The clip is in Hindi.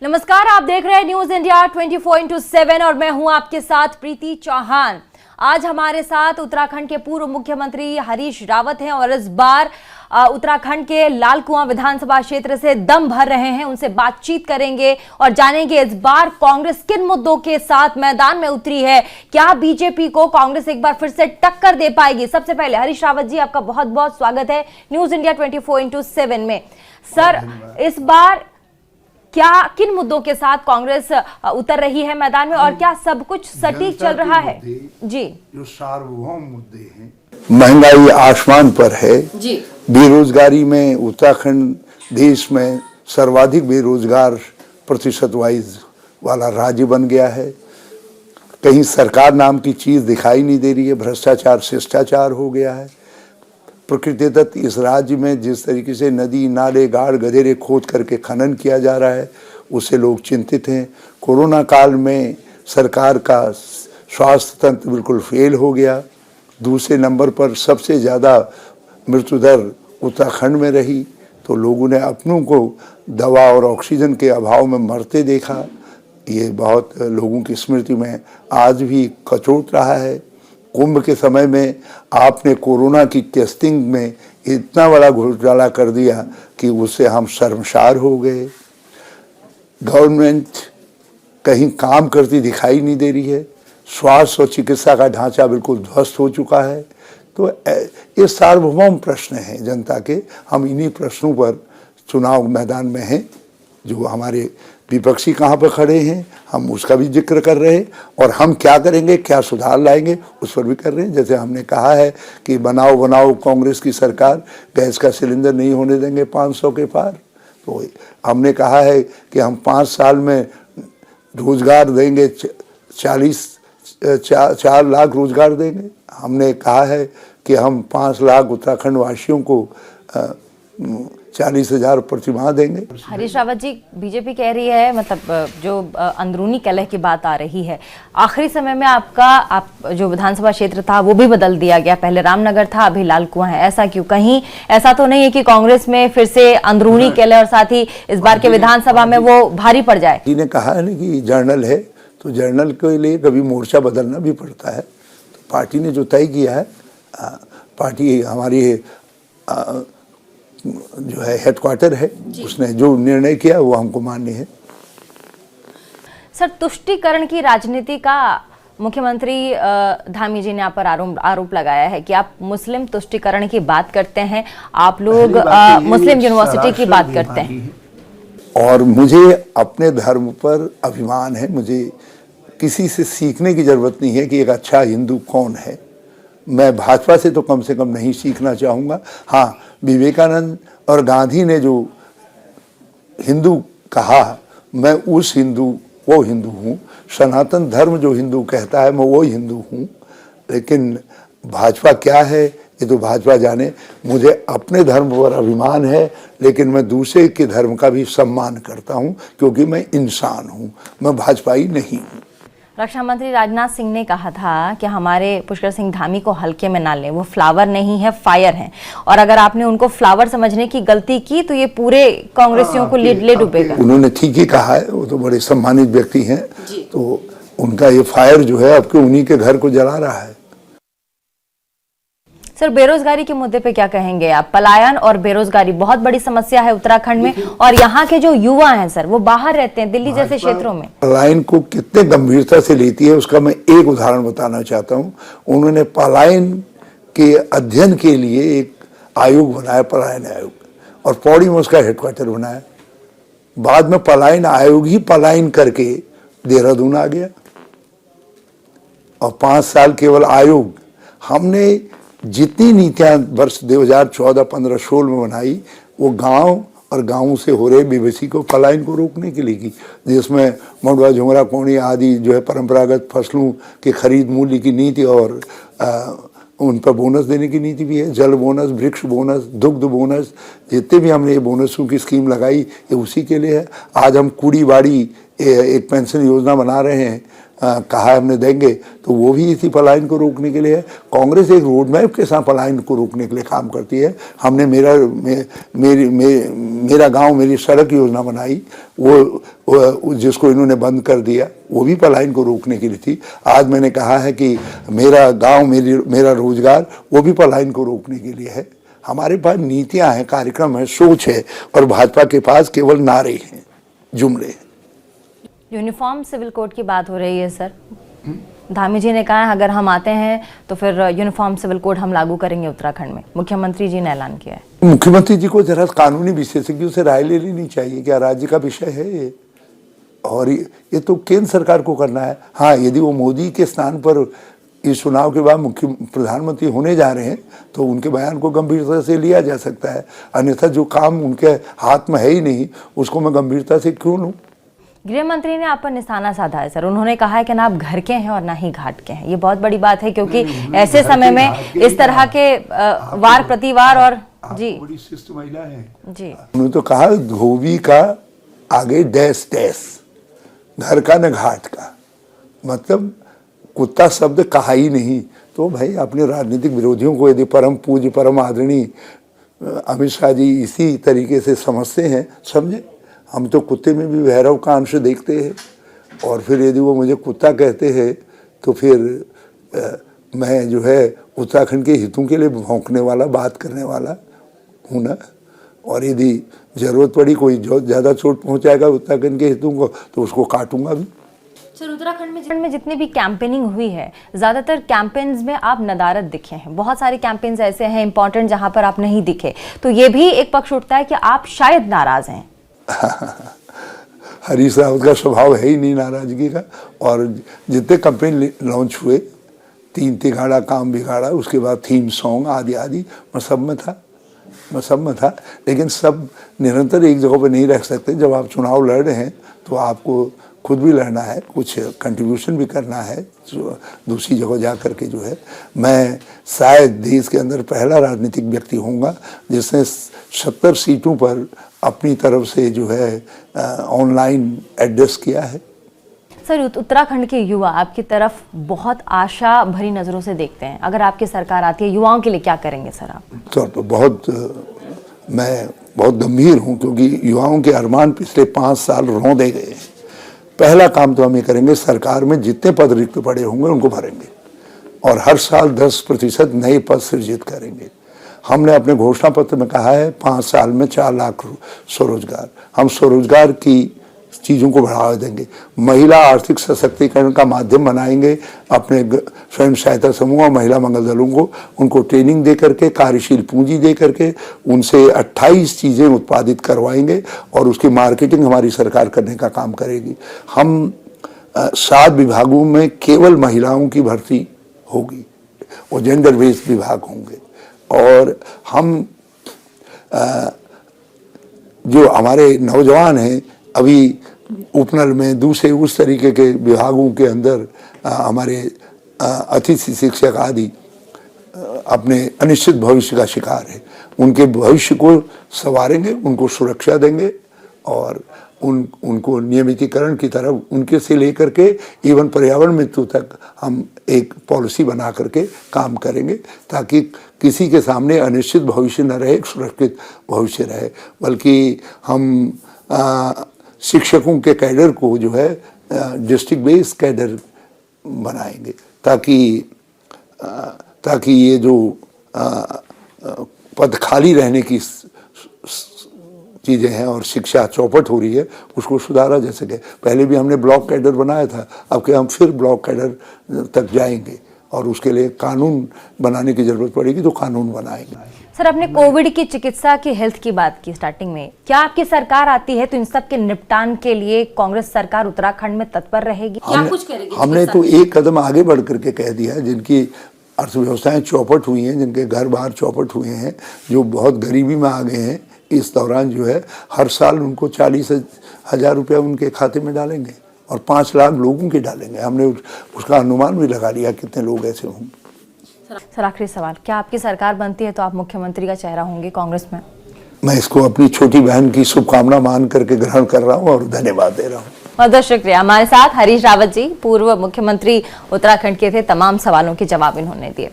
नमस्कार, आप देख रहे हैं न्यूज इंडिया 24/7 और मैं हूं आपके साथ प्रीति चौहान। आज हमारे साथ उत्तराखंड के पूर्व मुख्यमंत्री हरीश रावत हैं और इस बार उत्तराखंड के लाल कुआं विधानसभा क्षेत्र से दम भर रहे हैं। उनसे बातचीत करेंगे और जानेंगे इस बार कांग्रेस किन मुद्दों के साथ मैदान में उतरी है। क्या बीजेपी को कांग्रेस एक बार फिर से टक्कर दे पाएगी? सबसे पहले हरीश रावत जी, आपका बहुत बहुत स्वागत है न्यूज इंडिया 24/7 में। सर, इस बार क्या किन मुद्दों के साथ कांग्रेस उतर रही है मैदान में और क्या सब कुछ सटीक चल रहा है? जी, जो सार्वभौम मुद्दे हैं, महंगाई आसमान पर है जी, बेरोजगारी में उत्तराखंड देश में सर्वाधिक बेरोजगार प्रतिशत वाइज वाला राज्य बन गया है। कहीं सरकार नाम की चीज दिखाई नहीं दे रही है, भ्रष्टाचार शिष्टाचार हो गया है। प्रकृतिदत्त इस राज्य में जिस तरीके से नदी नाले गाड़ गधेरे खोद करके खनन किया जा रहा है, उससे लोग चिंतित हैं। कोरोना काल में सरकार का स्वास्थ्य तंत्र बिल्कुल फेल हो गया। दूसरे नंबर पर सबसे ज़्यादा मृत्यु दर उत्तराखंड में रही, तो लोगों ने अपनों को दवा और ऑक्सीजन के अभाव में मरते देखा। ये बहुत लोगों की स्मृति में आज भी कचोट रहा है। कुंभ के समय में आपने कोरोना की टेस्टिंग में इतना बड़ा घोटाला कर दिया कि उससे हम शर्मसार हो गए। गवर्नमेंट कहीं काम करती दिखाई नहीं दे रही है। स्वास्थ्य और चिकित्सा का ढांचा बिल्कुल ध्वस्त हो चुका है। तो ये सार्वभौम प्रश्न हैं जनता के। हम इन्हीं प्रश्नों पर चुनाव मैदान में हैं। जो हमारे विपक्षी कहाँ पर खड़े हैं, हम उसका भी जिक्र कर रहे हैं और हम क्या करेंगे, क्या सुधार लाएंगे, उस पर भी कर रहे हैं। जैसे हमने कहा है कि बनाओ कांग्रेस की सरकार, गैस का सिलेंडर नहीं होने देंगे 500 के पार। तो हमने कहा है कि हम 5 साल में रोजगार देंगे, 4 लाख रोजगार देंगे। हमने कहा है कि हम 5 लाख उत्तराखंड वासियों को 40,000 प्रतिमाह देंगे। हरीश रावत जी, बीजेपी कह रही है, मतलब जो अंदरूनी कलह की बात आ रही है, आखिरी समय में आप जो विधानसभा क्षेत्र था वो भी बदल दिया गया। पहले रामनगर था, अभी लाल कुआं है। ऐसा क्यों? कहीं ऐसा तो नहीं है कि कांग्रेस में फिर से अंदरूनी कलह और साथ ही इस बार के विधानसभा में वो भारी पड़ जाए? ने कहा है ना कि जर्नल है, तो जर्नल के लिए कभी मोर्चा बदलना भी पड़ता है। तो पार्टी ने जो तय किया है, पार्टी हमारी जो है हेडक्वार्टर है, उसने जो निर्णय किया वो हमको मान्य है। सर, तुष्टीकरण की राजनीति का मुख्यमंत्री धामी जी ने आप पर आरोप लगाया है कि आप मुस्लिम तुष्टीकरण की बात करते हैं, आप लोग मुस्लिम यूनिवर्सिटी की बात करते हैं। और मुझे अपने धर्म पर अभिमान है। मुझे किसी से सीखने की जरूरत नहीं है कि एक अच्छा हिंदू कौन है। मैं भाजपा से तो कम नहीं सीखना चाहूँगा। हाँ, विवेकानंद और गांधी ने जो हिंदू कहा, मैं उस वो हिंदू हूँ। सनातन धर्म जो हिंदू कहता है, मैं वो हिंदू हूँ। लेकिन भाजपा क्या है ये तो भाजपा जाने। मुझे अपने धर्म पर अभिमान है, लेकिन मैं दूसरे के धर्म का भी सम्मान करता हूँ, क्योंकि मैं इंसान हूँ, मैं भाजपाई नहीं हूँ। रक्षा मंत्री राजनाथ सिंह ने कहा था कि हमारे पुष्कर सिंह धामी को हल्के में ना लें, वो फ्लावर नहीं है, फायर हैं। और अगर आपने उनको फ्लावर समझने की गलती की तो ये पूरे कांग्रेसियों को ले डूबेगा। उन्होंने ठीक ही कहा है, वो तो बड़े सम्मानित व्यक्ति हैं। तो उनका ये फायर जो है आपके उन्हीं के घर को जला रहा है। सर, बेरोजगारी के मुद्दे पे क्या कहेंगे आप? पलायन और बेरोजगारी बहुत बड़ी समस्या है उत्तराखंड में और यहाँ के जो युवा हैं सर, वो बाहर रहते हैं, दिल्ली जैसे क्षेत्रों में। पलायन को कितने गंभीरता से लेती है उसका मैं एक उदाहरण बताना चाहता हूँ। उन्होंने पलायन के अध्ययन के लिए एक आयोग बनाया, पलायन आयोग, और पौड़ी में उसका हेडक्वार्टर बनाया। बाद में पलायन आयोग ही पलायन करके देहरादून आ गया और 5 साल केवल आयोग। हमने जितनी नीतियां वर्ष 2014, 15, 16 में बनाई, वो गांव और गाँव से हो रहे बेबसी को, पलायन को रोकने के लिए की, जिसमें मंडवा, झुमरा, कोणी आदि जो है परंपरागत फसलों के खरीद मूल्य की नीति और उन पर बोनस देने की नीति भी है। जल बोनस, वृक्ष बोनस, दुग्ध बोनस, जितने भी हमने ये बोनसों की स्कीम लगाई, ये उसी के लिए है। आज हम कूड़ी बाड़ी एक पेंशन योजना बना रहे हैं, कहा हमने देंगे, तो वो भी इसी पलायन को रोकने के लिए है। कांग्रेस एक रोड मैप के साथ पलायन को रोकने के लिए काम करती है। हमने मेरा गांव मेरी सड़क योजना बनाई, वो जिसको इन्होंने बंद कर दिया, वो भी पलायन को रोकने के लिए थी। आज मैंने कहा है कि मेरा गांव मेरा रोजगार, वो भी पलायन को रोकने के लिए है। हमारे पास नीतियां हैं, कार्यक्रम है, सोच है, और भाजपा के पास केवल नारे हैं, जुमले हैं। यूनिफॉर्म सिविल कोड की बात हो रही है सर। धामी जी ने कहा है अगर हम आते हैं तो फिर यूनिफॉर्म सिविल कोड हम लागू करेंगे उत्तराखंड में। मुख्यमंत्री जी ने ऐलान किया है। मुख्यमंत्री जी को जरा कानूनी विशेषज्ञों से राय ले लेनी चाहिए। क्या राज्य का विषय है ये? और ये तो केंद्र सरकार को करना है। हाँ, यदि वो मोदी के स्थान पर इस चुनाव के बाद मुख्य प्रधानमंत्री होने जा रहे हैं तो उनके बयान को गंभीरता से लिया जा सकता है। अन्यथा जो काम उनके हाथ में है ही नहीं, उसको मैं गंभीरता से क्यों लूं? गृह मंत्री ने आप पर निशाना साधा है सर। उन्होंने कहा है कि ना आप घर के हैं और ना ही घाट के हैं। ये बहुत बड़ी बात है, क्योंकि ऐसे समय में इस तरह के वार प्रतिवार और जी बड़ी शिष्ट महिला है जी। उन्होंने तो कहा धोबी का आगे डैश डैश, घर का न घाट का, मतलब कुत्ता शब्द कहा ही नहीं। तो भाई अपने राजनीतिक विरोधियों को यदि परम पूज्य परम आदरणीय अमित शाह जी इसी तरीके से समझते हैं, समझे। हम तो कुत्ते में भी भैरव का अंश देखते हैं, और फिर यदि वो मुझे कुत्ता कहते हैं तो फिर मैं जो है उत्तराखंड के हितों के लिए भौंकने वाला, बात करने वाला हूँ ना। और यदि जरूरत पड़ी कोई जो ज़्यादा चोट पहुँचाएगा उत्तराखंड के हितों को तो उसको काटूंगा भी। सर, उत्तराखंड में जितनी भी कैंपेनिंग हुई है, ज़्यादातर कैंपेन्स में आप नदारद दिखे हैं। बहुत सारे कैंपेन्स ऐसे हैं इंपॉर्टेंट जहां पर आप नहीं दिखे, तो ये भी एक पक्ष उठता है कि आप शायद नाराज हैं। हरीश रावत का स्वभाव है ही नहीं नाराजगी का। और जितने कैंपेन लॉन्च हुए, 3 तिगाड़ा काम बिगाड़ा, उसके बाद थीम सॉन्ग आदि आदि, मैं सब में था। लेकिन सब निरंतर एक जगह पर नहीं रह सकते। जब आप चुनाव लड़ रहे हैं तो आपको खुद भी लड़ना है, कुछ कंट्रीब्यूशन भी करना है दूसरी जगह जा कर के जो है। मैं शायद देश के अंदर पहला राजनीतिक व्यक्ति होऊंगा जिसने 70 सीटों पर अपनी तरफ से जो है ऑनलाइन एड्रेस किया है। सर, उत्तराखंड के युवा आपकी तरफ बहुत आशा भरी नज़रों से देखते हैं। अगर आपकी सरकार आती है, युवाओं के लिए क्या करेंगे सर आप? तो मैं बहुत गंभीर हूँ, क्योंकि युवाओं के अरमान पिछले 5 साल रौंदे गए हैं। पहला काम तो हम ये करेंगे, सरकार में जितने पद रिक्त पड़े होंगे उनको भरेंगे, और हर साल 10% नए पद सृजित करेंगे। हमने अपने घोषणा पत्र में कहा है 5 साल में 4 लाख स्वरोजगार। हम स्वरोजगार की चीज़ों को बढ़ावा देंगे, महिला आर्थिक सशक्तिकरण का माध्यम बनाएंगे। अपने स्वयं सहायता समूह और महिला मंगल दलों को, उनको ट्रेनिंग दे करके, कार्यशील पूंजी दे करके उनसे 28 चीज़ें उत्पादित करवाएंगे, और उसकी मार्केटिंग हमारी सरकार करने का काम करेगी। हम 7 विभागों में केवल महिलाओं की भर्ती होगी, वो जेंडर बेस्ड विभाग होंगे। और हम जो हमारे नौजवान हैं अभी उपनल में, दूसरे उस तरीके के विभागों के अंदर हमारे अतिथि शिक्षक आदि अपने अनिश्चित भविष्य का शिकार है, उनके भविष्य को संवारेंगे, उनको सुरक्षा देंगे, और उनको नियमितीकरण की तरफ उनके से लेकर के इवन पर्यावरण मृत्यु तक हम एक पॉलिसी बना करके काम करेंगे, ताकि किसी के सामने अनिश्चित भविष्य न रहे, सुरक्षित भविष्य रहे। बल्कि हम शिक्षकों के कैडर को जो है डिस्ट्रिक्ट बेस्ड कैडर बनाएंगे, ताकि ये जो पद खाली रहने की चीज़ें हैं और शिक्षा चौपट हो रही है, उसको सुधारा जा सके। पहले भी हमने ब्लॉक कैडर बनाया था, अब के हम फिर ब्लॉक कैडर तक जाएंगे, और उसके लिए कानून बनाने की ज़रूरत पड़ेगी तो कानून बनाएंगे। सर, आपने कोविड की चिकित्सा की, हेल्थ की बात की स्टार्टिंग में। क्या आपकी सरकार आती है तो इन सब के निपटान के लिए कांग्रेस सरकार उत्तराखंड में तत्पर रहेगी? क्या कुछ करेगी? हमने तो एक कदम आगे बढ़ करके कह दिया है। जिनकी अर्थव्यवस्थाएं चौपट हुई हैं, जिनके घर बार चौपट हुए हैं, जो बहुत गरीबी में आ गए हैं, इस दौरान जो है हर साल उनको 40,000 रुपया उनके खाते में डालेंगे, और 5 लाख लोगों के डालेंगे। हमने उसका अनुमान भी लगा लिया कितने लोग ऐसे होंगे। सर, आखिरी सवाल, क्या आपकी सरकार बनती है तो आप मुख्यमंत्री का चेहरा होंगे कांग्रेस में? मैं इसको अपनी छोटी बहन की शुभकामना मान करके ग्रहण कर रहा हूँ और धन्यवाद दे रहा हूँ। बहुत बहुत शुक्रिया। हमारे साथ हरीश रावत जी, पूर्व मुख्यमंत्री उत्तराखंड के थे, तमाम सवालों के जवाब इन्होंने दिए।